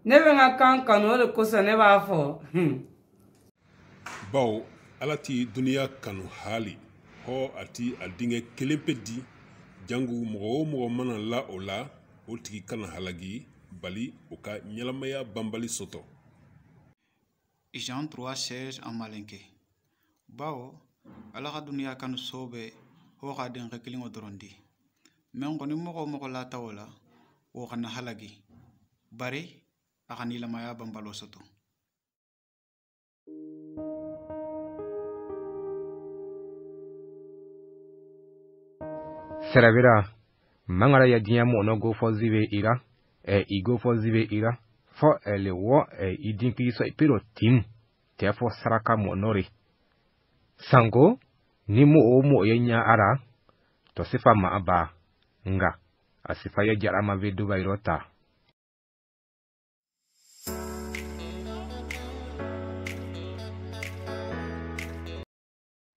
Ne bɛ n ka kan kanu o de kosɔn ne b'a fɔ. Bawo ala ti duniya kanu hali hɔ a ti a denkɛ kelen pe di jango mɔgɔ o mɔgɔ mana la o la o tigi kana halagi bali o ka ɲɛnamaya banbali sɔtɔ. Jean 3:16 en malinke. Bawo ala ka duniya kanu sobe ho ka den kelen o dorondi. Men ko ni mɔgɔ la tawla o kana halagi bari akan ilamaya banbalo soto. Serabira mangara ya diya mono go for zibe ira i go for zibe ira for ele wo i dinki so ipiro tim te for saraka monori sango ni mo o mo yenya ara to sifa ma aba nga asifa ya jarama vedu bairota.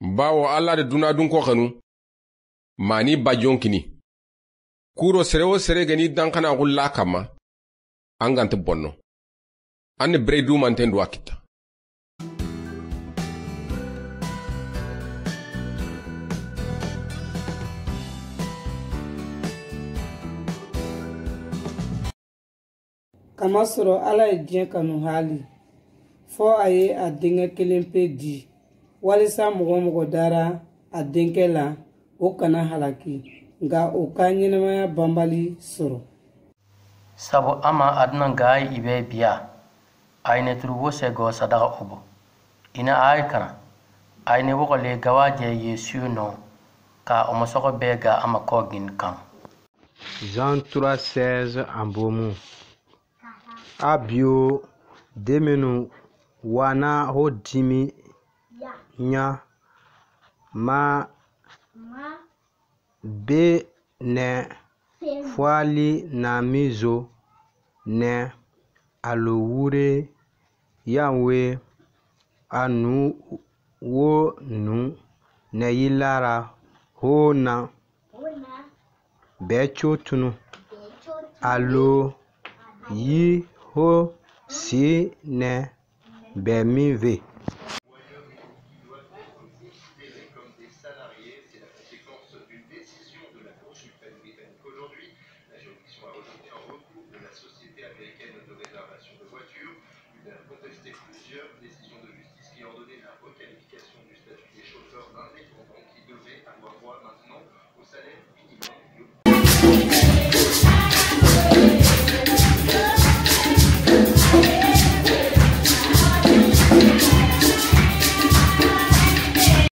Bawo Allah da duna dun ko kanu mani bajon kini kuro serewo sere gani dan kana gulla kama an ganta bonno an bredu manten do akita Kamasɔrɔ ala ye diɲɛ kanu hali fɔ a ye a denkɛ kelen pe di walisa mɔgɔ dara a denkɛ la o kana halaki nka o ka ɲɛnamaya banbali sɔrɔ. Sabu ama adna gai ibe biya aine turubo se go sadaka obo ina ay kana aine wo le gawaje yesu no ka omosoko bega ama kogin kam. Jean 3:16 en bomu abio demenu wana ho dimi nya ma be ne fwali na mizo ne alowure yawe anu wo nu ne yilara ho na becho tunu alo yi ho si ne bemive. La juridiction a rejeté un recours de la société américaine de réservation de voitures. Il a contesté plusieurs décisions de justice qui ordonnaient la requalification